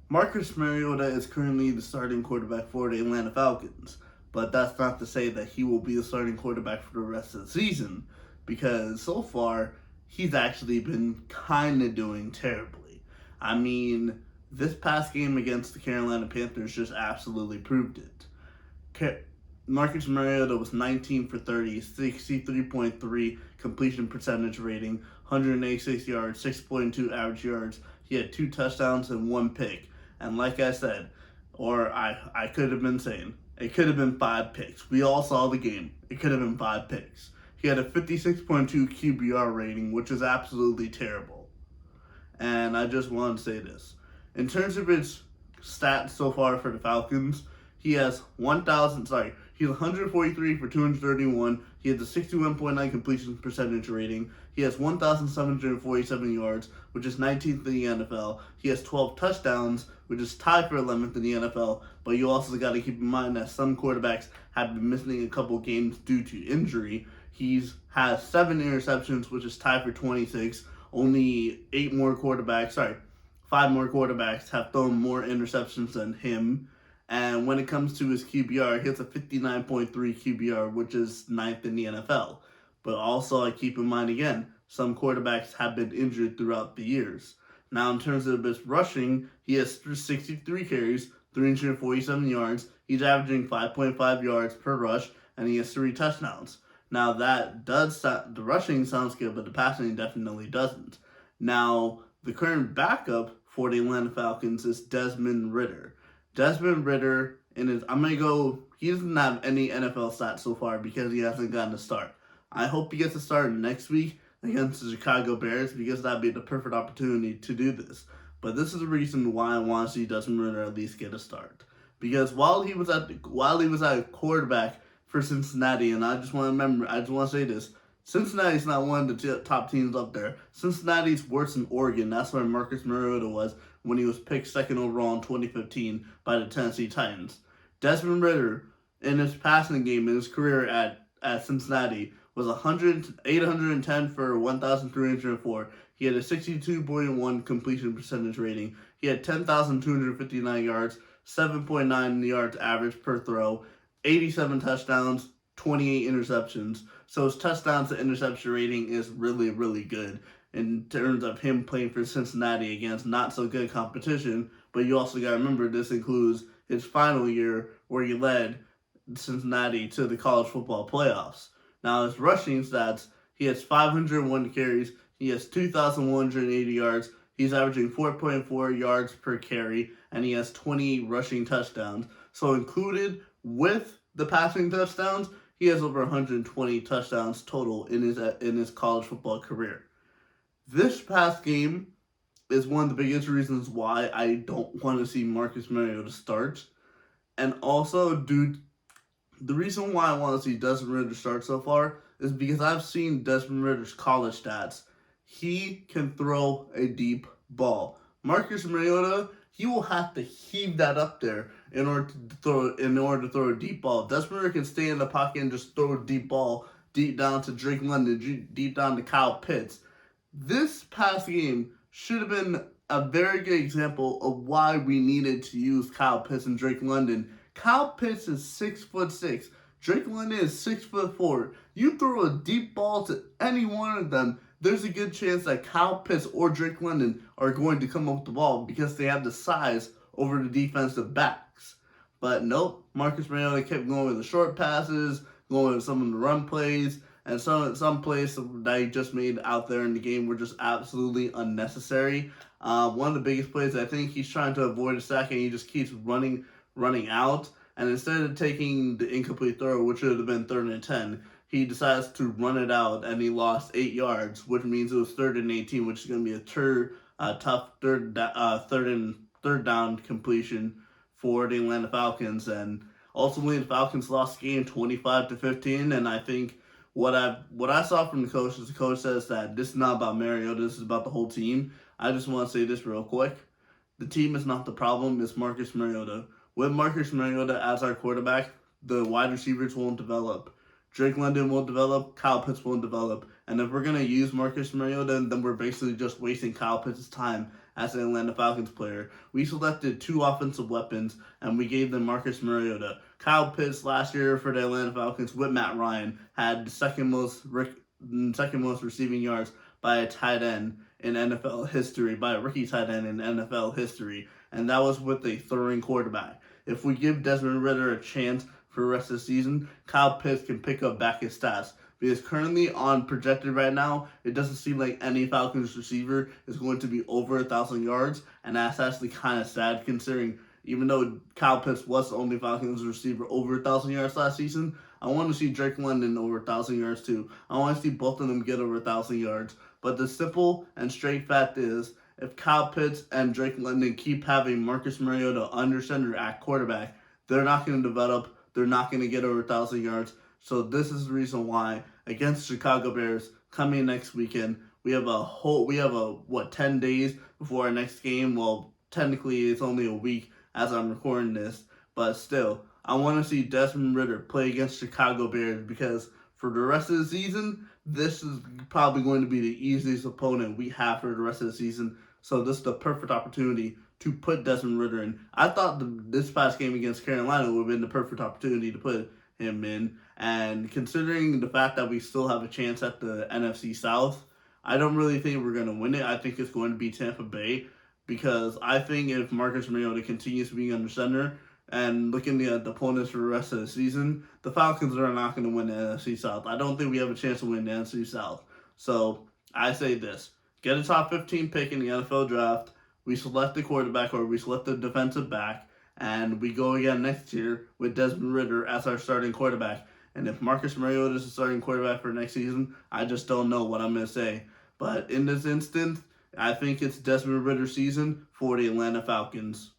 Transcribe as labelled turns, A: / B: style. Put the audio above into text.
A: Marcus Mariota is currently the starting quarterback for the Atlanta Falcons, but that's not to say that he will be the starting quarterback for the rest of the season, because so far he's actually been kind of doing terribly. I mean, this past game against the Carolina Panthers just absolutely proved it. Marcus Mariota was 19 for 30, 63.3 completion percentage rating, 186 yards, 6.2 average yards. He had 2 touchdowns and 1 pick. And like I said, or I could have been saying, it could have been 5 picks. We all saw the game. It could have been 5 picks. He had a 56.2 QBR rating, which is absolutely terrible. And I just want to say this. In terms of his stats so far for the Falcons, he has 143 for 231. He has a 61.9 completion percentage rating. He has 1,747 yards, which is 19th in the NFL. He has 12 touchdowns, which is tied for 11th in the NFL. But you also got to keep in mind that some quarterbacks have been missing a couple games due to injury. He has 7 interceptions, which is tied for 26. Only 5 more quarterbacks have thrown more interceptions than him. And when it comes to his QBR, he has a 59.3 QBR, which is 9th in the NFL. But also, I keep in mind again, some quarterbacks have been injured throughout the years. Now, in terms of his rushing, he has 63 carries, 347 yards. He's averaging 5.5 yards per rush, and he has 3 touchdowns. Now, the rushing sounds good, but the passing definitely doesn't. Now, the current backup for the Atlanta Falcons is Desmond Ridder. Desmond Ridder, he doesn't have any NFL stats so far because he hasn't gotten a start. I hope he gets a start next week against the Chicago Bears because that'd be the perfect opportunity to do this. But this is the reason why I want to see Desmond Ridder at least get a start. Because while he was at quarterback for Cincinnati, and I just want to say this, Cincinnati's not one of the top teams up there. Cincinnati's worse than Oregon. That's where Marcus Mariota was when he was picked second overall in 2015 by the Tennessee Titans. Desmond Ridder, in his passing game in his career at Cincinnati, was 810 for 1,304. He had a 62.1 completion percentage rating. He had 10,259 yards, 7.9 yards average per throw, 87 touchdowns, 28 interceptions. So his touchdowns to interception rating is really, really good in terms of him playing for Cincinnati against not so good competition. But you also got to remember this includes his final year where he led Cincinnati to the college football playoffs. Now his rushing stats, he has 501 carries, he has 2,180 yards, he's averaging 4.4 yards per carry, and he has 20 rushing touchdowns. So included with the passing touchdowns, he has over 120 touchdowns total in his college football career. This past game is one of the biggest reasons why I don't want to see Marcus Mariota start. And also, the reason why I want to see Desmond Ridder start so far is because I've seen Desmond Ridder's college stats. He can throw a deep ball. Marcus Mariota, he will have to heave that up there in order to throw a deep ball. Desmond Ridder can stay in the pocket and just throw a deep ball deep down to Drake London, deep down to Kyle Pitts. This past game should have been a very good example of why we needed to use Kyle Pitts and Drake London. Kyle Pitts is 6'6". Drake London is 6'4". You throw a deep ball to any one of them, there's a good chance that Kyle Pitts or Drake London are going to come up with the ball because they have the size over the defensive backs. But nope, Marcus Mariota kept going with the short passes, going with some of the run plays, and some plays that he just made out there in the game were just absolutely unnecessary. One of the biggest plays, I think he's trying to avoid a sack and he just keeps running out. And instead of taking the incomplete throw, which would have been 3rd and 10, he decides to run it out and he lost 8 yards, which means it was 3rd and 18, which is going to be a tough third down completion for the Atlanta Falcons. And ultimately, the Falcons lost the game 25-15. And I think what I saw from the coach is the coach says that this is not about Mariota, this is about the whole team. I just want to say this real quick. The team is not the problem, it's Marcus Mariota. With Marcus Mariota as our quarterback, the wide receivers won't develop. Drake London won't develop, Kyle Pitts won't develop. And if we're going to use Marcus Mariota, then we're basically just wasting Kyle Pitts' time as an Atlanta Falcons player. We selected 2 offensive weapons, and we gave them Marcus Mariota. Kyle Pitts last year for the Atlanta Falcons with Matt Ryan had the second most receiving yards by a tight end in NFL history, by a rookie tight end in NFL history, and that was with a throwing quarterback. If we give Desmond Ridder a chance for the rest of the season, Kyle Pitts can pick up back his stats. Because currently on projected right now, it doesn't seem like any Falcons receiver is going to be over 1,000 yards, and that's actually kind of sad considering even though Kyle Pitts was the only Falcons receiver over 1,000 yards last season, I want to see Drake London over 1,000 yards too. I want to see both of them get over 1,000 yards. But the simple and straight fact is, if Kyle Pitts and Drake London keep having Marcus Mariota under center at quarterback, they're not going to develop. They're not going to get over 1,000 yards. So this is the reason why against Chicago Bears coming next weekend, we have 10 days before our next game. Well, technically it's only a week as I'm recording this, but still, I want to see Desmond Ridder play against Chicago Bears because for the rest of the season, this is probably going to be the easiest opponent we have for the rest of the season. So this is the perfect opportunity to put Desmond Ridder in. I thought this past game against Carolina would have been the perfect opportunity to put him in. And considering the fact that we still have a chance at the NFC South, I don't really think we're going to win it. I think it's going to be Tampa Bay because I think if Marcus Mariota continues being under center and looking at the opponents for the rest of the season, the Falcons are not going to win the NFC South. I don't think we have a chance to win the NFC South. So I say this. Get a top 15 pick in the NFL draft. We select the quarterback or we select the defensive back. And we go again next year with Desmond Ridder as our starting quarterback. And if Marcus Mariota is the starting quarterback for next season, I just don't know what I'm going to say. But in this instance, I think it's Desmond Ridder season for the Atlanta Falcons.